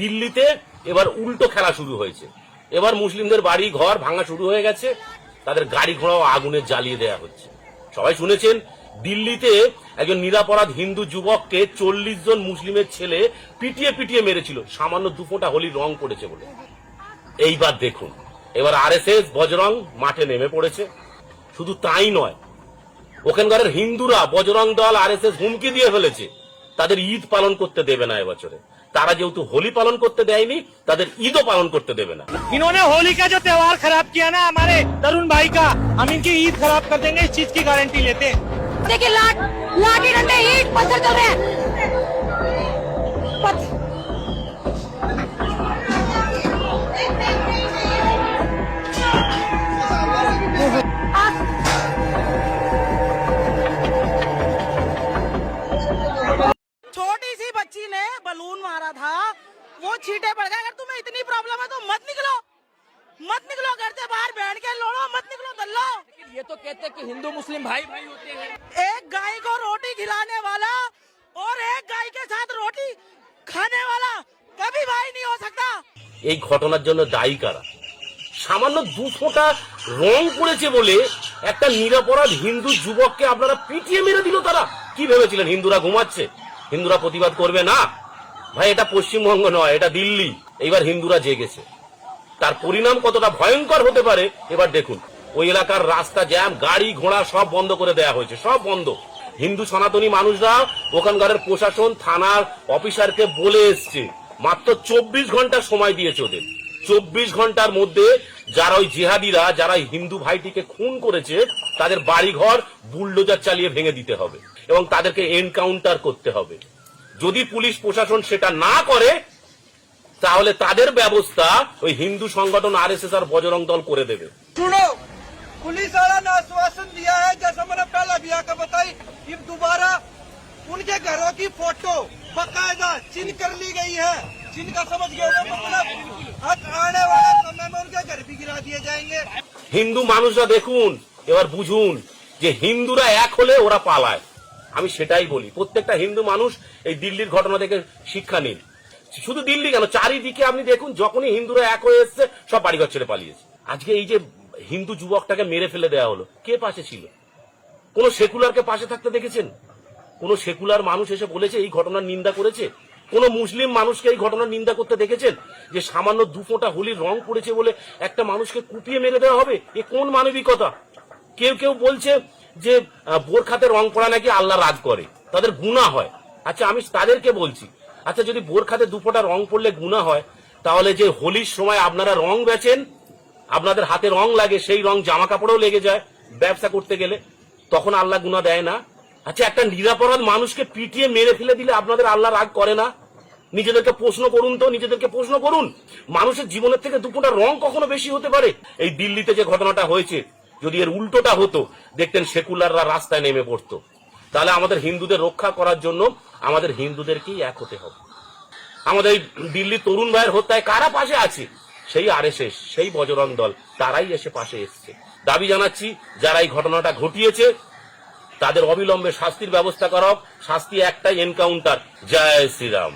দিল্লিতে এবার উল্টো খেলা শুরু হয়েছে। এবার মুসলিমদের বাড়ি ঘর ভাঙা শুরু হয়ে গেছে, তাদের গাড়ি ঘোড়াও আগুনে জ্বালিয়ে দেওয়া হচ্ছে। সবাই শুনেছেন দিল্লিতে একজন নিরাপরাধ হিন্দু যুবককে 40 জন মুসলিমের ছেলে পিটিয়ে পিটিয়ে মেরেছিল সামান্য 2 ফোঁটা হোলির রং পড়েছে বলে। এইবার দেখুন, এবার আরএসএস বজরং মাঠে নেমে পড়েছে। শুধু তাই নয়, ওখানকার হিন্দুরা বজরং দল আরএসএস হুমকি দিয়ে ফেলেছে তাদের ঈদ পালন করতে দেবে না এবছরে। তারা যেহেতু হোলি পালন করতে দেয়নি, তাদের ঈদও পালন করতে দেবে না। इन्होंने होली का जो त्योहार खराब किया ना हमारे तरुण भाई का, हम इनकी ईद खराब कर देंगे, इस चीज की गारंटी लेते हैं। देखिए लाठी डंडे ईंट पत्थर चल रहे हैं। छोटी सी बच्ची ने बलून मारा था, वो छींटे पड़ गए। अगर तुम्हें इतनी प्रॉब्लम है तो मत निकलो घर से बाहर, बैठ के लड़ो, मत निकलो दल्लो। ये तो कहते हैं कि हिंदू मुस्लिम भाई भाई होते हैं। एक गाय को रोटी खिलाने वाला और एक गाय के साथ रोटी खाने वाला कभी भाई नहीं हो सकता। এই ঘটনার জন্য দায়ী কারা? সামান্য 2 ফোঁটা রং পড়েছে বলে একটা নিরাপরাধ হিন্দু যুবককে আপনারা পিটিয়ে মেরে দিল। তারা কি ভেবেছিলেন হিন্দুরা ঘুমাচ্ছে, হিন্দুরা প্রতিবাদ করবে না? ভাই, এটা পশ্চিমবঙ্গ নয়, এটা দিল্লি। এইবার হিন্দুরা জেগেছে। তার পরিণাম কতটা ভয়ঙ্কর হতে পারে এবার দেখুন। ওই এলাকার রাস্তা জ্যাম, গাড়ি ঘোড়া সব বন্ধ করে দেয়া হয়েছে, সব বন্ধ। হিন্দু সনাতনী মানুষরা ওখানকার প্রশাসন থানার অফিসারকে বলে এসছে, মাত্র 24 ঘন্টা সময় দিয়েছে ওদের। 24 ঘন্টার মধ্যে যারা ওই জিহাদিরা যারা হিন্দু ভাইটিকে খুন করেছে তাদের বাড়িঘর বুলডোজার চালিয়ে ভেঙে দিতে হবে এবং তাদেরকে এনকাউন্টার করতে হবে। যদি পুলিশ প্রশাসন সেটা না করে তাহলে তাদের ব্যবস্থা ওই হিন্দু সংগঠন আরএসএস আর বজরং দল করে देवे। सुनो, पुलिस वाला ने आश्वासन दिया है, जैसा मैंने पहला भी आकर बताई, कि दोबारा उनके घरों की फोटो बकायदा चिन्ह कर ली गई है। चिन्ह का समझ गए ना, मतलब आने वाले समय में उनके घर भी गिरा दिए जाएंगे। হিন্দু মানুষরা দেখুন, এবার বুঝুন যে হিন্দুরা এক হলে ওরা পালায়। আমি সেটাই বলি, প্রত্যেকটা হিন্দু মানুষ এই দিল্লির ঘটনা থেকে শিক্ষা নিন। শুধু দিল্লি কেন, চারিদিকে আপনি দেখুন, যখনই হিন্দুরা এক হয়ে এসছে সব বাড়িঘর ছেড়ে পালিয়েছে। আজকে এই যে হিন্দু যুবকটাকে মেরে ফেলে দেওয়া হলো, কে পাশে ছিল? কোন সেকুলারকে পাশে থাকতে দেখেছেন? কোন সেকুলার মানুষ এসে বলেছে এই ঘটনার নিন্দা করেছে? কোন মুসলিম মানুষকে এই ঘটনার নিন্দা করতে দেখেছেন? যে সামান্য 2 ফোঁটা হোলির রং পড়েছে বলে একটা মানুষকে কুপিয়ে মেরে দেওয়া হবে? এ কোন মানবিকতা? কেউ কেউ বলছে যে বোরখাতে রং পড়া নাকি আল্লাহ রাগ করে, তাদের গুনাহ হয়। আচ্ছা, আমি তাদেরকে বলছি, আচ্ছা যদি বোরখাতে 2 ফোঁটা রং পড়লে গুনাহ হয়, তাহলে যে হোলির সময় আপনারা রং বেচেন, আপনাদের হাতে রং লাগে, সেই রং জামা কাপড়েও লেগে যায় ব্যবসা করতে গেলে, তখন আল্লাহ গুনাহ দেয় না? আচ্ছা, একটা নিরাপরাধ মানুষকে পিটিয়ে মেরে ফেলে দিলে আপনাদের আল্লাহ রাগ করে না? নিজেদেরকে প্রশ্ন করুন তো, নিজেদেরকে প্রশ্ন করুন। মানুষের জীবনের থেকে 2 ফোঁটা রং কখনো বেশি হতে পারে? এই দিল্লিতে যে ঘটনাটা হয়েছে, যদি এর উল্টোটা হতো, দেখতেন সেকুলাররা রাস্তায় নেমে পড়তো। তাহলে আমাদের হিন্দুদের রক্ষা করার জন্য আমাদের হিন্দুদেরকেই এক হতে হবে। আমাদের এই দিল্লির তরুণ ভাইয়ের হত্যায় কারা পাশে আছে? সেই আরএসএস, সেই বজরং দল, তারাই এসে পাশে এসছে। দাবি জানাচ্ছি, যারা এই ঘটনাটা ঘটিয়েছে তাদের অবিলম্বে শাস্তির ব্যবস্থা করা হোক। শাস্তি একটাই, এনকাউন্টার। জয় শ্রীরাম।